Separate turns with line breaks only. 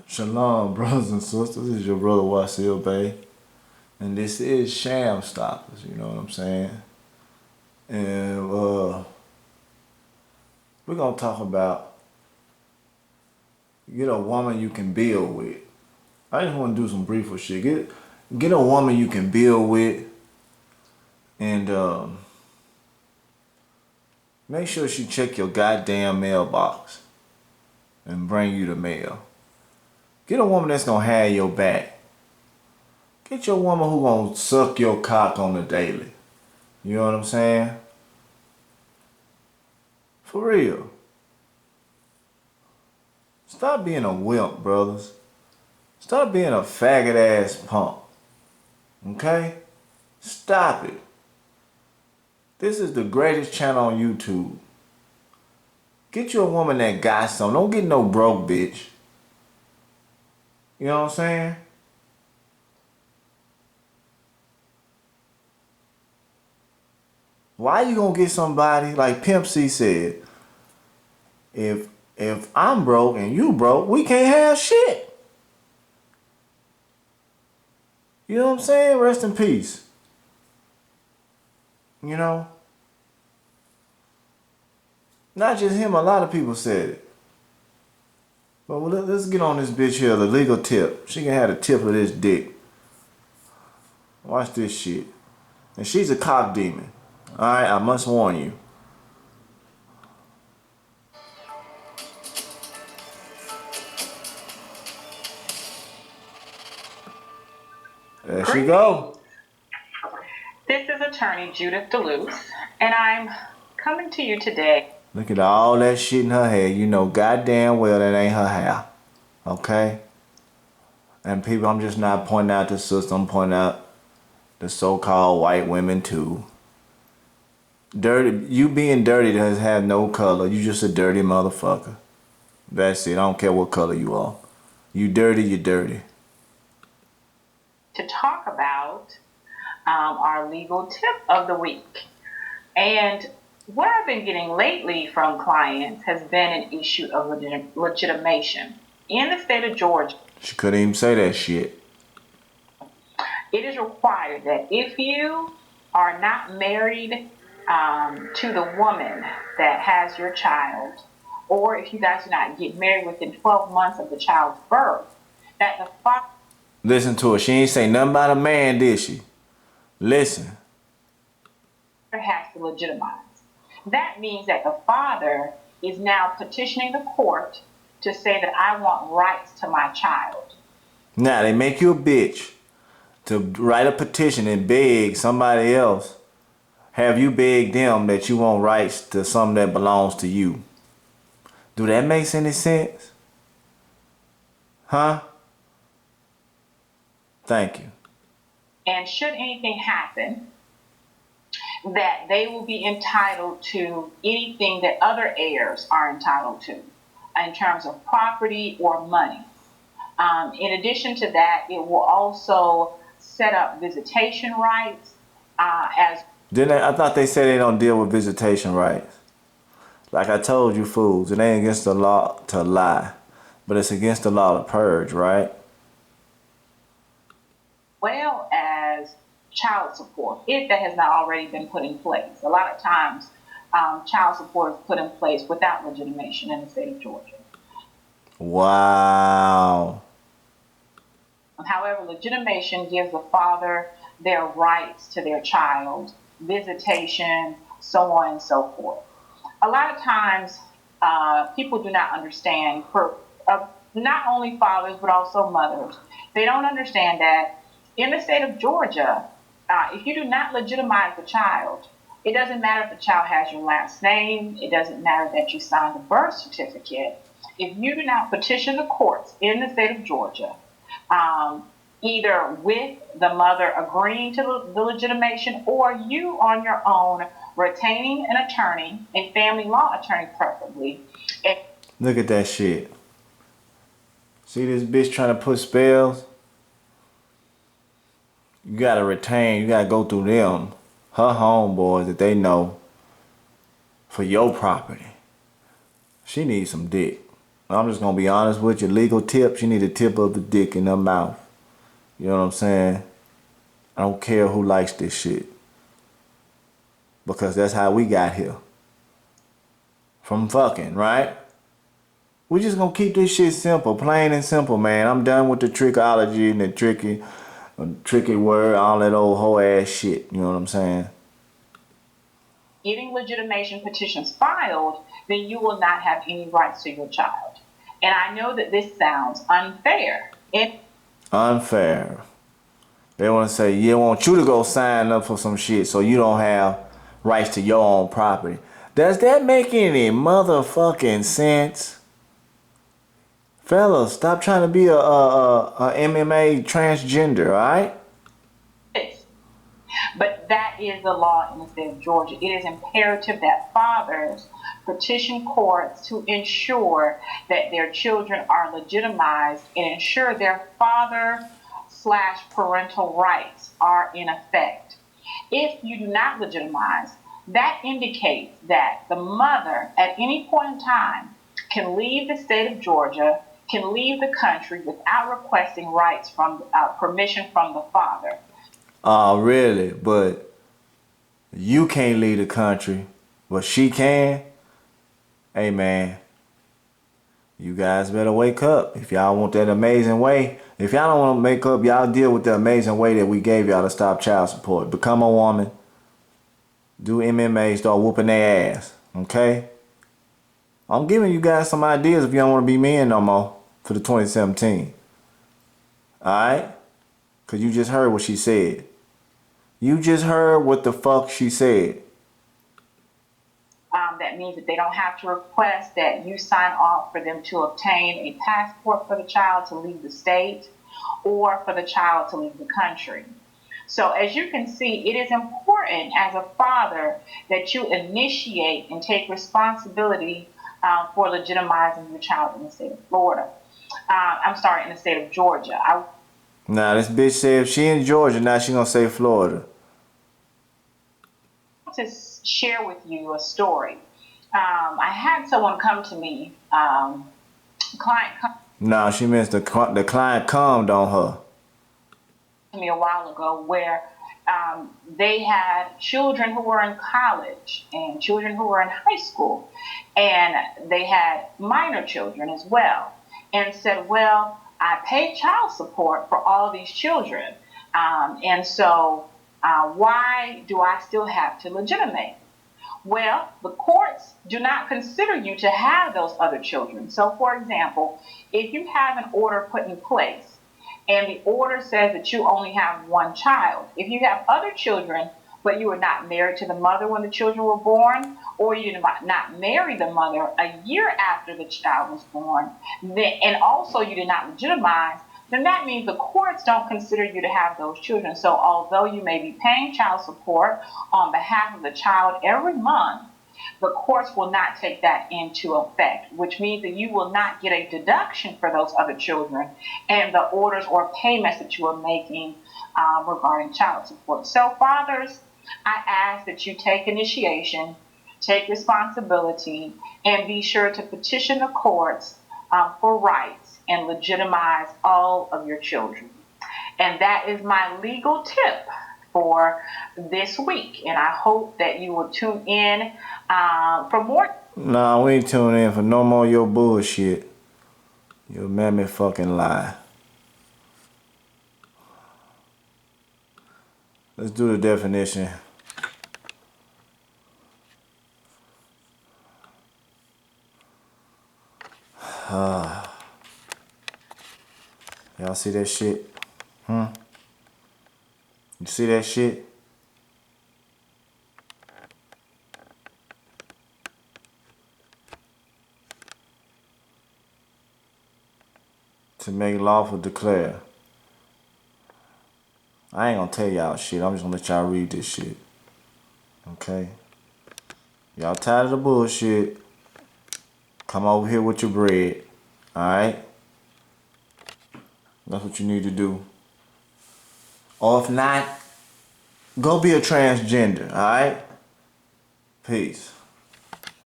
Shalom, brothers and sisters. This is your brother Wasilkamilbey, and this is Sham Stoppers. You know what I'm saying? And we're gonna talk about get a woman you can build with. I just want to do some briefer shit. Get a woman you can build with, and make sure she check your goddamn mailbox and bring you the mail. Get a woman that's gonna have your back. Get your woman who gonna suck your cock on the daily. You know what I'm saying? For real. Stop being a wimp, brothers. Stop being a faggot ass punk. Okay? Stop it. This is the greatest channel on YouTube. Get you a woman that got some. Don't get no broke bitch. You know what I'm saying? Why you gonna get somebody like Pimp C said? If I'm broke and you broke, we can't have shit. You know what I'm saying? Rest in peace. You know? Not just him, a lot of people said it. But let's get on this bitch here, the legal tip. She can have the tip of this dick. Watch this shit. And she's a cock demon. Alright, I must warn you. There she go.
This is attorney Judith DeLuce, and I'm coming to you today.
Look at all that shit in her hair. You know goddamn well that ain't her hair. Okay? And people, I'm just not pointing out the sister. I'm pointing out the so-called white women too. Dirty. You being dirty does have no color. You just a dirty motherfucker. That's it. I don't care what color you are. You dirty, you dirty.
To talk about our legal tip of the week. And what I've been getting lately from clients has been an issue of legitimation. In the state of Georgia,
She couldn't even say that shit.
it is required that if you are not married to the woman that has your child, or if you guys do not get married within 12 months of the child's birth, that the father...
Listen to her. She ain't say nothing about a man, did she? Listen.
has to legitimize. That means that the father is now petitioning the court to say that I want rights to my child.
Now, they make you a bitch to write a petition and beg somebody else, have you beg them that you want rights to something that belongs to you. Do that make any sense? Huh? Thank you.
And should anything happen, that they will be entitled to anything that other heirs are entitled to in terms of property or money. In addition to that, it will also set up visitation rights as...
I thought they said they don't deal with visitation rights. Like I told you fools, it ain't against the law to lie, but it's against the law to purge, right?
well as child support, if that has not already been put in place. A lot of times, child support is put in place without legitimation in the state of Georgia.
Wow.
However, legitimation gives the father their rights to their child, visitation, so on and so forth. A lot of times, people do not understand, not only fathers, but also mothers. They don't understand that in the state of Georgia, if you do not legitimize the child, it doesn't matter if the child has your last name. It doesn't matter that you signed a birth certificate. If you do not petition the courts in the state of Georgia, either with the mother agreeing to the legitimation or you on your own retaining an attorney, a family law attorney preferably.
Look at that shit. See this bitch trying to put spells? You gotta retain, you gotta go through them, her homeboys that they know for your property. She needs some dick. I'm just gonna be honest with you. Legal tips, you need a tip of the dick in her mouth. You know what I'm saying? I don't care who likes this shit. Because that's how we got here. From fucking, right? We just gonna keep this shit simple, plain and simple, man. I'm done with the trickology and the tricky word, all that old hoe ass shit. You know what I'm saying?
Getting legitimation petitions filed, then you will not have any rights to your child. And I know that this sounds unfair.
Unfair. They want to say, yeah, want you to go sign up for some shit so you don't have rights to your own property. Does that make any motherfucking sense? Fellas, stop trying to be a MMA transgender, alright?
But that is the law in the state of Georgia. It is imperative that fathers petition courts to ensure that their children are legitimized and ensure their father/parental rights are in effect. If you do not legitimize, that indicates that the mother at any point in time can leave the state of Georgia, can leave the country without requesting rights from permission from the father.
Oh, really? But you can't leave the country, but she can? Hey, man, you guys better wake up. If y'all want that amazing way, if y'all don't want to make up, y'all deal with the amazing way that we gave y'all to stop child support. Become a woman. Do MMA, start whooping their ass. Okay? I'm giving you guys some ideas if you don't want to be men no more for the 2017. Alright? Because you just heard what she said. You just heard what the fuck she said.
That means that they don't have to request that you sign off for them to obtain a passport for the child to leave the state or for the child to leave the country. So as you can see, it is important as a father that you initiate and take responsibility for legitimizing your child in the state of Florida. In the state of Georgia.
Nah, this bitch said if she in Georgia, now she gonna say Florida.
To share with you a story. I had someone come to me,
Nah, she means the client calmed on her.
To me a while ago where they had children who were in college and children who were in high school, and they had minor children as well, and said, well, I pay child support for all these children, and so why do I still have to legitimate? Well, the courts do not consider you to have those other children. So, for example, if you have an order put in place and the order says that you only have one child, if you have other children, but you were not married to the mother when the children were born, or you did not marry the mother a year after the child was born, and also you did not legitimize, then that means the courts don't consider you to have those children. So although you may be paying child support on behalf of the child every month, the courts will not take that into effect, which means that you will not get a deduction for those other children and the orders or payments that you are making regarding child support. So fathers, I ask that you take initiation, take responsibility, and be sure to petition the courts for rights and legitimize all of your children. And that is my legal tip for this week. And I hope that you will tune in for more.
Nah, we ain't tuning in for no more of your bullshit. You made me fucking lie. Let's do the definition. Y'all see that shit? You see that shit? To make lawful declare. I ain't gonna tell y'all shit. I'm just gonna let y'all read this shit. Okay? Y'all tired of the bullshit? Come over here with your bread. Alright? That's what you need to do. Or if not, go be a transgender. Alright? Peace.